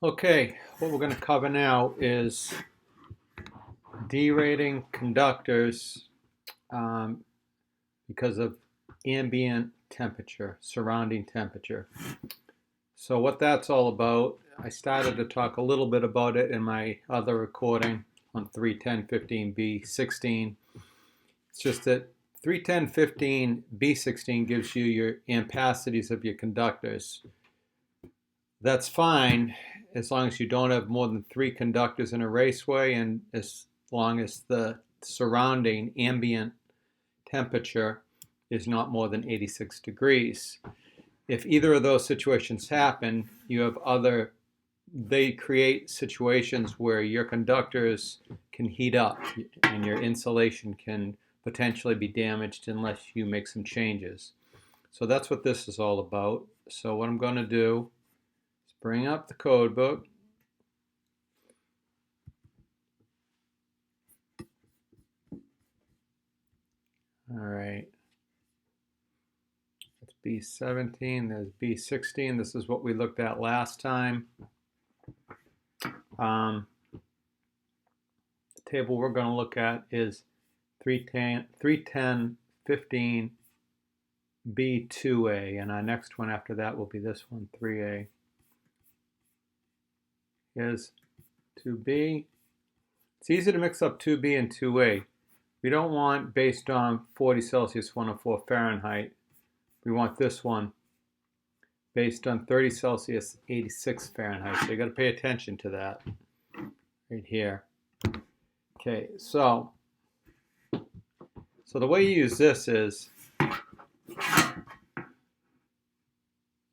Okay, what we're going to cover now is derating conductors um, because of ambient temperature, surrounding temperature. So what that's all about, I started to talk a little bit about it in my other recording on 310.15b16. It's just that 310.15b16 gives you your ampacities of your conductors. That's fine as long as you don't have more than 3 conductors in a raceway and as long as the surrounding ambient temperature is not more than 86 degrees. If either of those situations happen, they create situations where your conductors can heat up and your insulation can potentially be damaged unless you make some changes. So that's what this is all about. So what I'm going to do, bring up the code book. All right. That's B17. There's B16. This is what we looked at last time. The table we're going to look at is 310.15 B2A, and our next one after that will be this one, 3A. Here's 2B. It's easy to mix up 2B and 2A. We don't want based on 40 Celsius, 104 Fahrenheit. We want this one based on 30 Celsius, 86 Fahrenheit. So you got to pay attention to that right here. Okay, so the way you use this is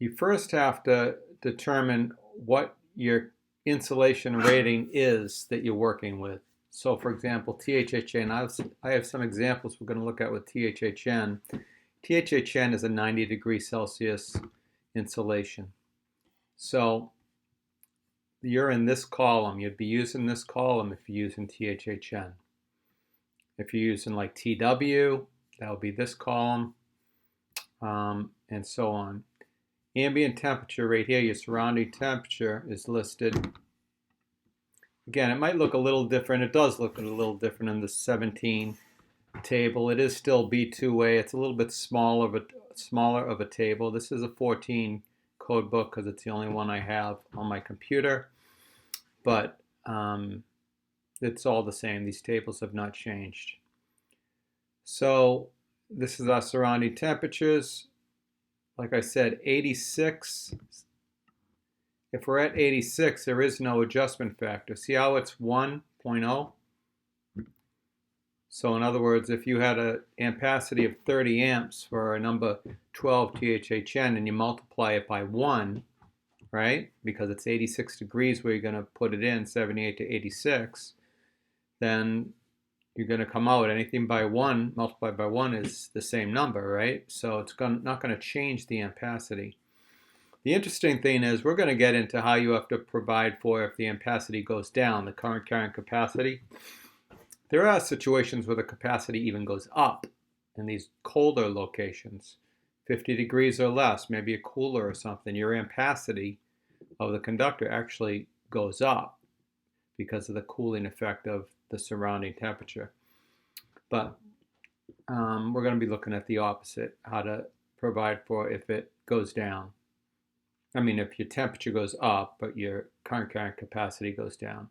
you first have to determine what your insulation rating is that you're working with. So for example, THHN, I have some examples we're going to look at with THHN. THHN is a 90 degrees Celsius insulation. So you're in this column. You'd be using this column if you're using THHN. If you're using like TW, that would be this column, and so on. Ambient temperature right here, your surrounding temperature is listed. Again, it might look a little different. It does look a little different in the 17 table. It is still B2A. It's a little bit smaller of a table. This is a 14 code book because it's the only one I have on my computer. But it's all the same. These tables have not changed. So this is our surrounding temperatures. Like I said, 86. If we're at 86, there is no adjustment factor. See how it's 1.0? So in other words, if you had an ampacity of 30 amps for a number 12 THHN and you multiply it by 1, right? Because it's 86 degrees where you're going to put it in, 78 to 86, then you're going to come out. Anything by 1 multiplied by 1 is the same number, right? So it's not going to change the ampacity. The interesting thing is we're going to get into how you have to provide for if the ampacity goes down, the current carrying capacity. There are situations where the capacity even goes up in these colder locations, 50 degrees or less, maybe a cooler or something. Your ampacity of the conductor actually goes up because of the cooling effect of the surrounding temperature. But we're going to be looking at the opposite, how to provide for if it goes down. I mean, if your temperature goes up, but your current carrying capacity goes down.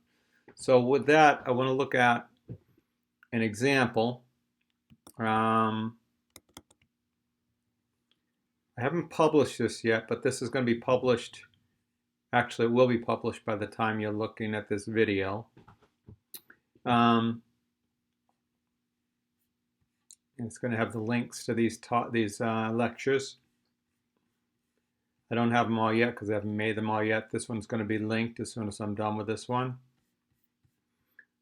So with that, I want to look at an example. I haven't published this yet, but this is going to be published. Actually, it will be published by the time you're looking at this video. It's going to have the links to these lectures. I don't have them all yet because I haven't made them all yet. This one's going to be linked as soon as I'm done with this one.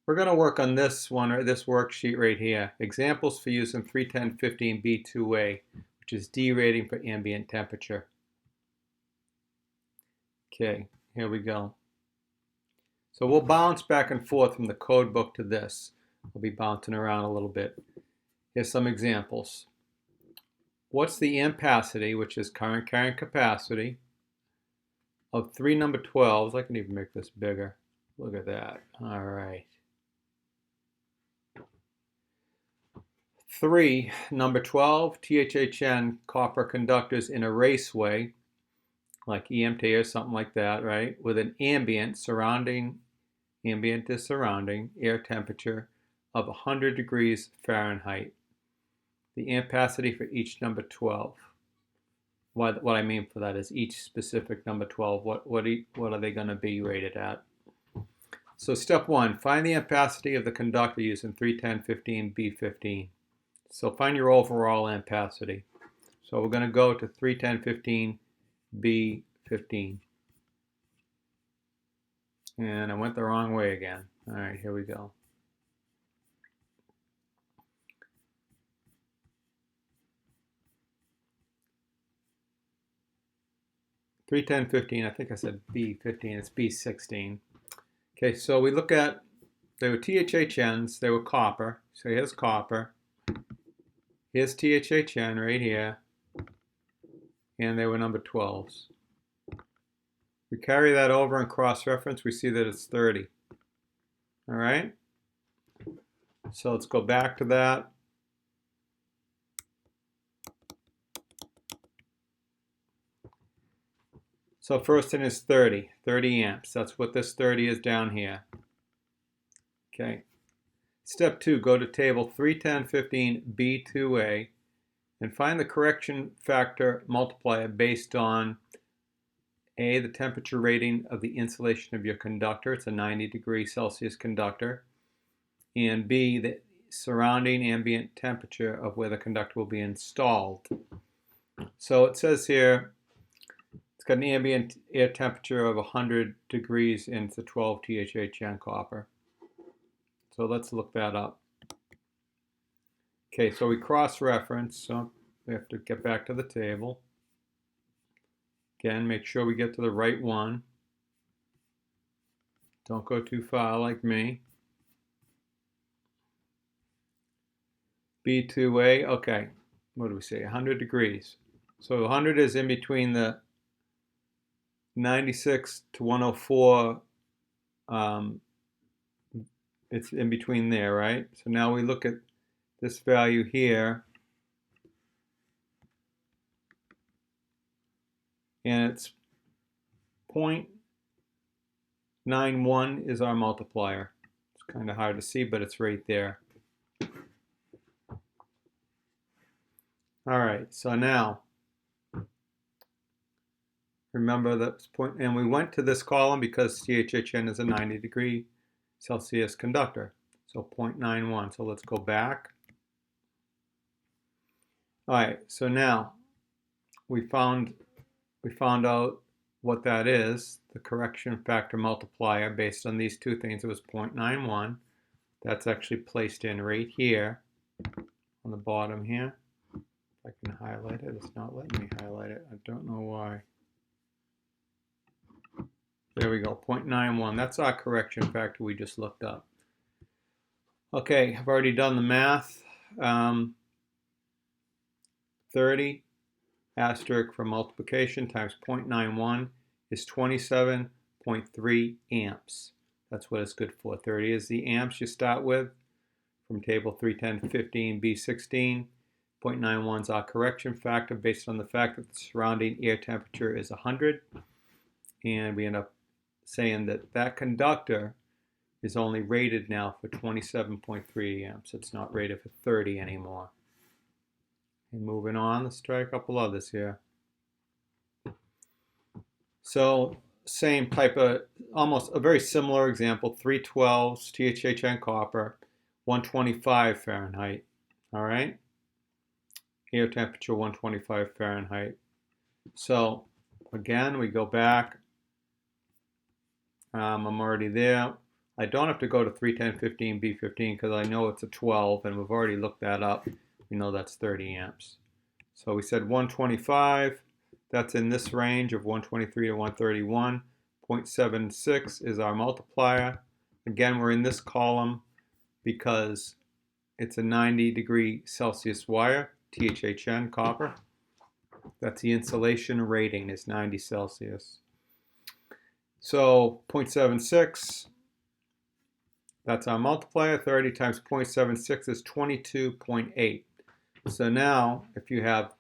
We're going to work on this one, or this worksheet right here. Examples for using 310.15 B2A, which is derating for ambient temperature. Okay, here we go. So we'll bounce back and forth from the code book to this. We'll be bouncing around a little bit. Here's some examples. What's the ampacity, which is current carrying capacity, of 3 number 12s. I can even make this bigger. Look at that. All right. 3 number 12 THHN copper conductors in a raceway, like EMT or something like that, right? With an ambient is surrounding air temperature of 100 degrees Fahrenheit. The ampacity for each number 12. What I mean for that is each specific number 12, what are they going to be rated at? So step 1, find the ampacity of the conductor using 31015B15. So find your overall ampacity. So we're going to go to 31015B15. And I went the wrong way again. All right, here we go. I think I said B15, it's B16. Okay, so we look at, they were THHNs, they were copper. So here's copper. Here's THHN right here. And they were number 12s. We carry that over and cross-reference, we see that it's 30. All right? So let's go back to that. So first thing is 30 amps. That's what this 30 is down here. Okay. Step 2, go to table 31015B2A and find the correction factor multiplier based on A, the temperature rating of the insulation of your conductor. It's a 90 degree Celsius conductor. And B, the surrounding ambient temperature of where the conductor will be installed. So it says here, it's got an ambient air temperature of 100 degrees in the 12 THHN copper. So let's look that up. Okay, so we cross-reference, so we have to get back to the table. Again, make sure we get to the right one. Don't go too far like me. B2A, okay, what do we say, 100 degrees. So 100 is in between the 96 to 104, it's in between there, right? So now we look at this value here, and it's 0.91 is our multiplier. It's kind of hard to see, but it's right there. All right, so now remember that point, and we went to this column because THHN is a 90 degree Celsius conductor, so 0.91. So let's go back. All right, so now we found out what that is, the correction factor multiplier based on these two things. It was 0.91. That's actually placed in right here on the bottom here. If I can highlight it, it's not letting me highlight it. I don't know why. There we go, 0.91. That's our correction factor we just looked up. Okay, I've already done the math. 30 asterisk for multiplication times 0.91 is 27.3 amps. That's what it's good for. 30 is the amps you start with from table 31015B16. 0.91 is our correction factor based on the fact that the surrounding air temperature is 100. And we end up saying that that conductor is only rated now for 27.3 amps. It's not rated for 30 anymore. And moving on, let's try a couple others here. So same type of, almost a very similar example, 312s, THHN copper, 125 Fahrenheit, all right? Air temperature 125 Fahrenheit. So again, we go back. I'm already there. I don't have to go to 31015B15 because I know it's a 12 and we've already looked that up. We know that's 30 amps. So we said 125, that's in this range of 123 to 131. 0.76 is our multiplier. Again, we're in this column because it's a 90 degree Celsius wire, THHN copper. That's the insulation rating is 90 Celsius. So 0.76, that's our multiplier. 30 times 0.76 is 22.8. So now, if you have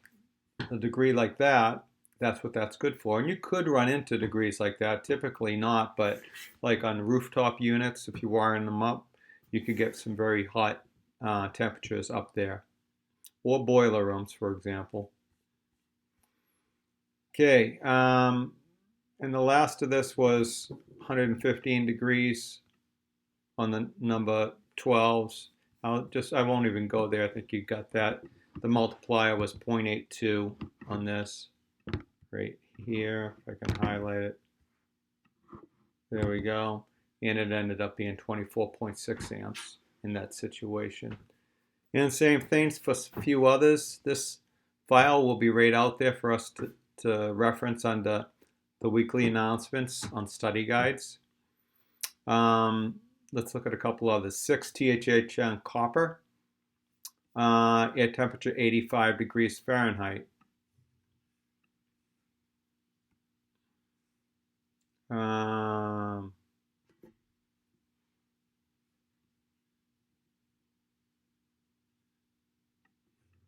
a degree like that, that's what that's good for. And you could run into degrees like that, typically not, but like on rooftop units, if you wiring them up, you could get some very hot temperatures up there. Or boiler rooms, for example. Okay, and the last of this was 115 degrees on the number 12s. I won't even go there. I think you got that. The multiplier was 0.82 on this right here. If I can highlight it. There we go. And it ended up being 24.6 amps in that situation. And same things for a few others. This file will be right out there for us to reference under the weekly announcements on study guides. Let's look at a couple others. 6 THHN copper, air temperature 85 degrees Fahrenheit.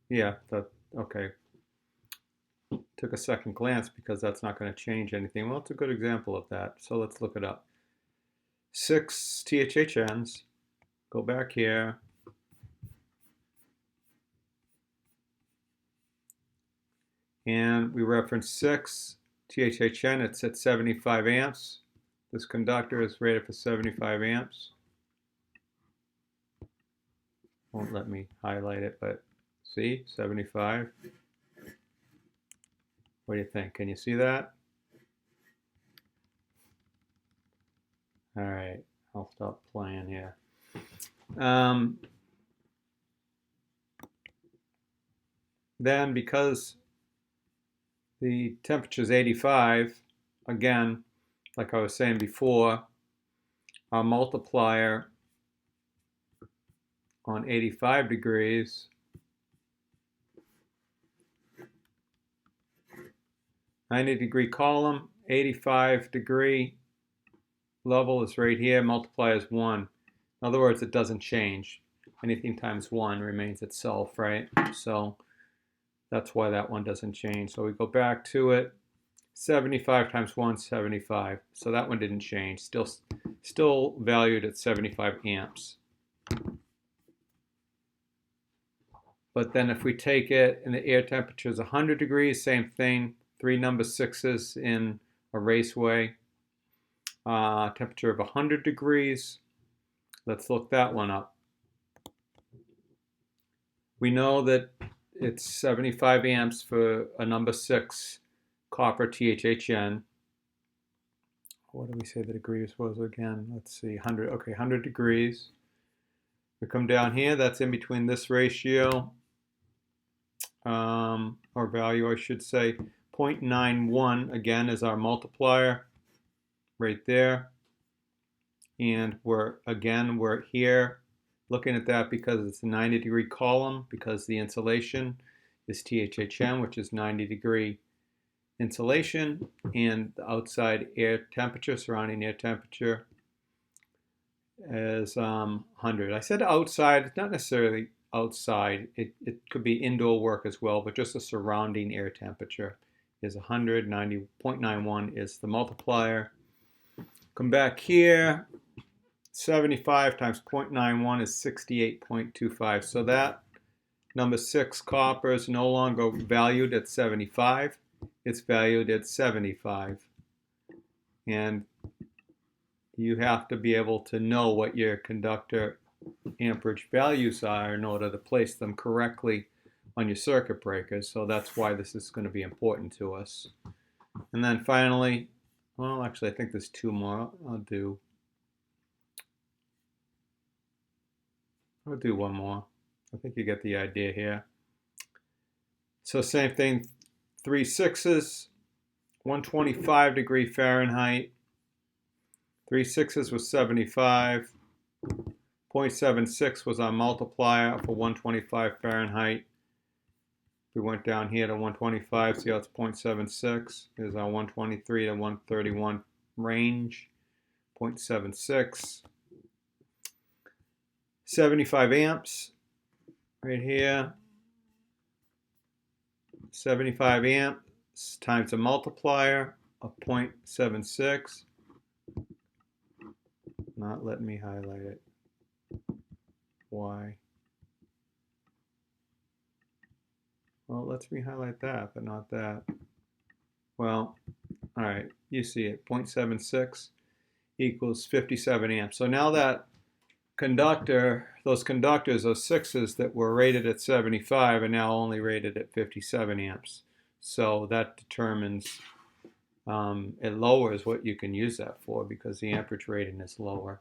Yeah, okay. Took a second glance because that's not going to change anything. Well, it's a good example of that. So let's look it up. 6 THHNs. Go back here. And we reference 6 THHN. It's at 75 amps. This conductor is rated for 75 amps. Won't let me highlight it, but see, 75. What do you think? Can you see that? All right, I'll stop playing here. Then because the temperature is 85, again, like I was saying before, our multiplier on 85 degrees, 90-degree column, 85-degree level is right here, multiply is 1. In other words, it doesn't change. Anything times 1 remains itself, right? So that's why that one doesn't change. So we go back to it. 75 times 1, 75. So that one didn't change. Still valued at 75 amps. But then if we take it and the air temperature is 100 degrees, same thing. 3 number 6s in a raceway. Temperature of 100 degrees. Let's look that one up. We know that it's 75 amps for a number 6 copper THHN. What do we say the degrees was again? Let's see, 100. Okay, 100 degrees. We come down here, that's in between this ratio, or value I should say. 0.91 again is our multiplier right there. And we're here looking at that because it's a 90-degree column, because the insulation is THHN, which is 90-degree insulation, and the outside air temperature, surrounding air temperature, is 100. I said outside, it's not necessarily outside. It could be indoor work as well, but just the surrounding air temperature is 100. 90.91 is the multiplier. Come back here. 75 times 0.91 is 68.25. So that number 6 copper is no longer valued at 75. It's valued at 75. And you have to be able to know what your conductor amperage values are in order to place them correctly on your circuit breakers. So that's why this is going to be important to us. And then finally, well, actually, I think there's 2 more. I'll do 1 more. I think you get the idea here. So same thing, 3 6s, 125 degree Fahrenheit. 3 6s was 75. 0.76 was our multiplier for 125 Fahrenheit. We went down here to 125, see how it's 0.76. Here's our 123 to 131 range, 0.76. 75 amps right here. 75 amps times a multiplier of 0.76. Not letting me highlight it. Why? Well, it lets me highlight that, but not that. Well, all right, you see it. 0.76 equals 57 amps. So now that conductor, those conductors, those 6s that were rated at 75 are now only rated at 57 amps. So that determines, it lowers what you can use that for because the amperage rating is lower.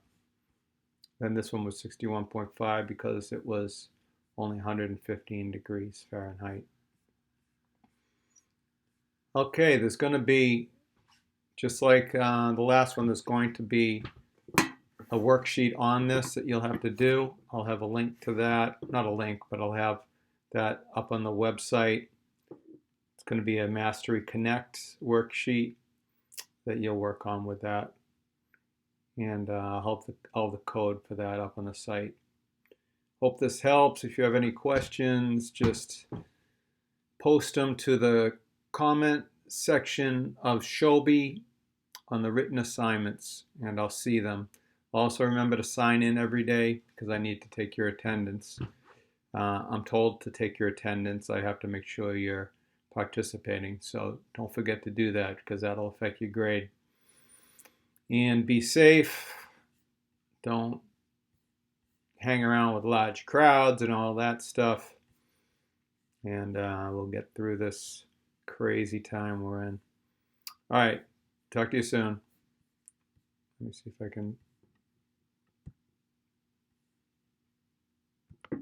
Then this one was 61.5 because it was only 115 degrees Fahrenheit. Okay, there's going to be, just like the last one, there's going to be a worksheet on this that you'll have to do. I'll have a link to that. Not a link, but I'll have that up on the website. It's going to be a Mastery Connect worksheet that you'll work on with that. And I'll have all the code for that up on the site. Hope this helps. If you have any questions, just post them to the comment section of Shobi on the written assignments, and I'll see them. Also remember to sign in every day because I need to take your attendance. I'm told to take your attendance. I have to make sure you're participating. So don't forget to do that because that'll affect your grade. And be safe. Don't hang around with large crowds and all that stuff. And we'll get through this crazy time we're in. All right. Talk to you soon. Let me see if I can